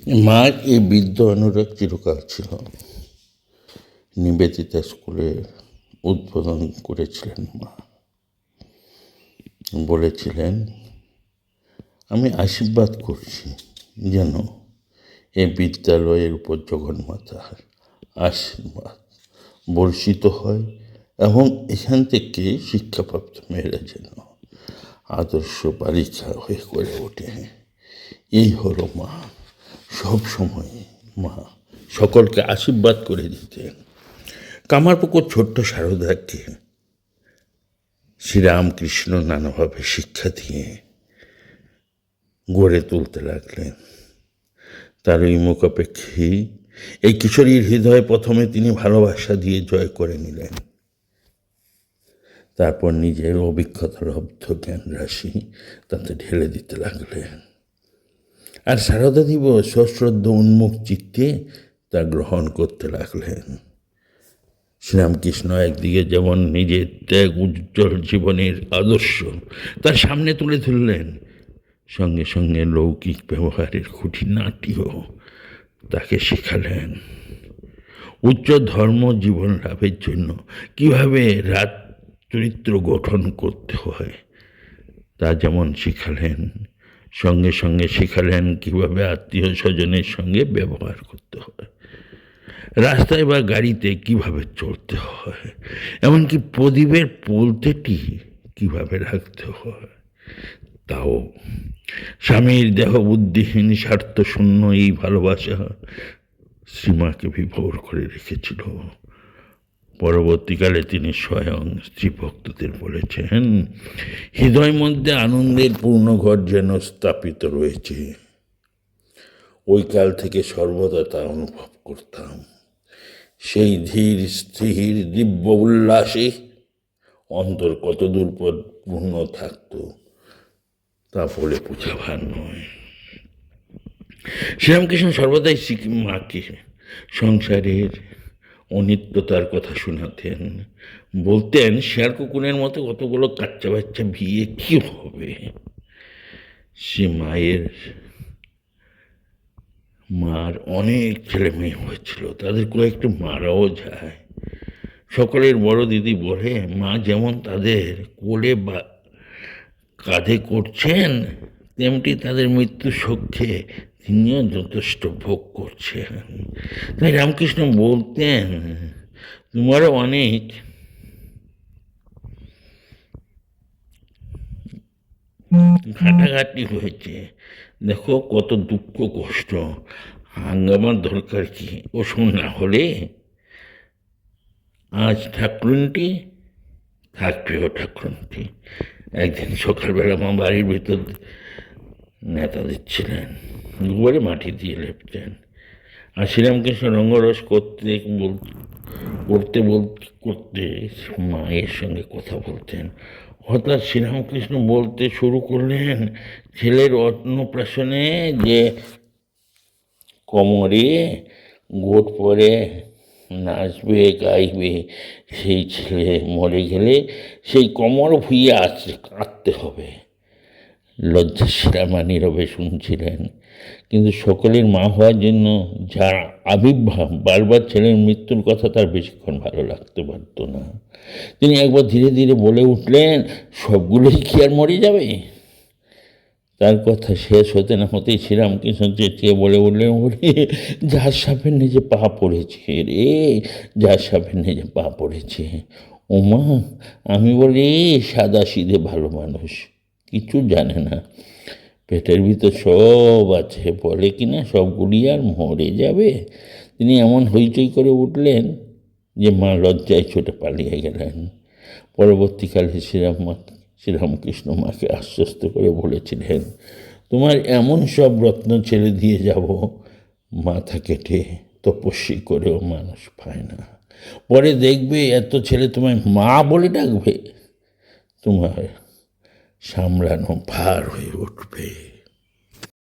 মার এই বৃদ্ধ অনুরাগ চিরকাল ছিল। নিবেদিতা স্কুলে উদ্বোধন করেছিলেন মা, বলেছিলেন, আমি আশীর্বাদ করছি যেন এই বিদ্যালয়ের উপর জগন্মাতার আশীর্বাদ বর্ষিত হয় এবং এখান থেকে শিক্ষাপ্রাপ্ত মেয়েরা যেন আদর্শ বালিকা হয়ে করে ওঠে। এই হলো মা। সব সময় মা সকলকে আশীর্বাদ করে দিতেন। কামারপুকুর ছোট্ট সারদাকে শ্রীরামকৃষ্ণ নানাভাবে শিক্ষা দিয়ে গড়ে তুলতে লাগলেন। তার ওই মুখাপেক্ষী এই কিশোরীর হৃদয়ে প্রথমে তিনি ভালোবাসা দিয়ে জয় করে নিলেন। তারপর নিজের অভিজ্ঞতা লব্ধ জ্ঞান রাশি তাতে ঢেলে দিতে লাগলেন। আর সারদা দিব সশ্রদ্ধ উন্মুখ চিত্তে তা গ্রহণ করতে লাগলেন। শ্রীরামকৃষ্ণ একদিকে যেমন নিজের ত্যাগ উজ্জ্বল জীবনের আদর্শ তার সামনে তুলে ধরলেন, সঙ্গে সঙ্গে লৌকিক ব্যবহারের খুঁটিনাটিও তাকে শেখালেন। উচ্চ ধর্ম জীবন লাভের জন্য কীভাবে চরিত্র গঠন করতে হয় তা যেমন শিখালেন, সঙ্গে সঙ্গে শেখালেন কীভাবে আত্মীয় স্বজনের সঙ্গে ব্যবহার করতে হয়, রাস্তায় বা গাড়িতে কিভাবে চলতে হয়, এমনকি প্রদীপের পোলতেটি কিভাবে রাখতে হয় তাও। স্বামীর দেহ বুদ্ধিহীন স্বার্থশূন্য এই ভালোবাসা শ্রীমাকে বিভোর করে রেখেছিল। পরবর্তীকালে তিনি স্বয়ং স্ত্রী ভক্তদের বলেছেন, হৃদয় মধ্যে আনন্দের পূর্ণ ঘর যেন স্থাপিত রয়েছে। ওই কাল থেকে সর্বদা তা অনুভব করতাম। সেই ধীর স্থির দিব্য উল্লাসে অন্তর কতদূর পূর্ণ থাকত তা বলে বোঝাবার নয়। শ্রীরামকৃষ্ণ সর্বদাই মাকে সংসারের অনিত্যতার কথা শোনাতেন। বলতেন, শেয়ার কুকুরের মতো কতগুলো কাচ্চা বাচ্চা বিয়ে কি হবে। সে মার অনেক ছেলে মেয়ে হয়েছিল, তাদের কয়েকটা মারাও যায়। সকলের বড় দিদি বলে, মা যেমন তাদের কোলে বা কাঁধে করছেন তেমনি তাদের মৃত্যু শোকে তিনিও যথেষ্ট ভোগ করছেন। তাই রামকৃষ্ণ বলতেন, তোমারও অনেক ঘাটাঘাটি হয়েছে, দেখো কত দুঃখ কষ্ট, হাঙ্গামার দরকার কি। ওসব না হলে আজ ঠাকুরনটি থাকবেও ঠাকুরনটি। একদিন সকালবেলা মা বাড়ির ভিতর নেতা দিচ্ছিলেন, গোবরে মাটি দিয়ে লেপতেন। আর শ্রীরামকৃষ্ণ রঙ্গরস করতে মায়ের সঙ্গে কথা বলতেন। হঠাৎ শ্রীরামকৃষ্ণ বলতে শুরু করলেন, ছেলের অন্নপ্রাশনে যে কোমরে গোট পরে নাচবে গাইবে, সেই ছেলে মরে গেলে সেই কোমর ভুইয়ে কাঁদতে হবে। লজ্জাশীলা মা নীরবে শুনছিলেন, কিন্তু সকলের মা হওয়ার জন্য যার আবির্ভাব, বারবার ছেলের মৃত্যুর কথা তার বেশিক্ষণ ভালো লাগতে পারত না। তিনি একবার ধীরে ধীরে বলে উঠলেন, সবগুলোই কি আর মরে যাবে। তার কথা শেষ হতে না হতেই শ্রীরামকৃষ্ণ চেঁচিয়ে বলে উঠলেন, ওরে যার সাপের নিজে পা পড়েছে রে, যার সাপের নিজে পা পড়েছে। ওমা, আমি বলি সাদা সিধে ভালো মানুষ, কিছু জানে না, পেটের ভিতর সব আছে, বলে কিনা সবগুলি আর মরে যাবে। তিনি এমন হইচই করে উঠলেন যে মা লজ্জায় ছুটে পালিয়ে গেলেন। পরবর্তীকালে শ্রীরামকৃষ্ণ মাকে আশ্বস্ত করে বলেছিলেন, তোমার এমন সব রত্ন ছেড়ে দিয়ে যাব, মাথা কেটে তপস্বী করেও মানুষ পায় না। পরে দেখবে এত ছেলে তোমায় মা বলে ডাকবে, তোমার সামলানো ভার হয়ে উঠবে।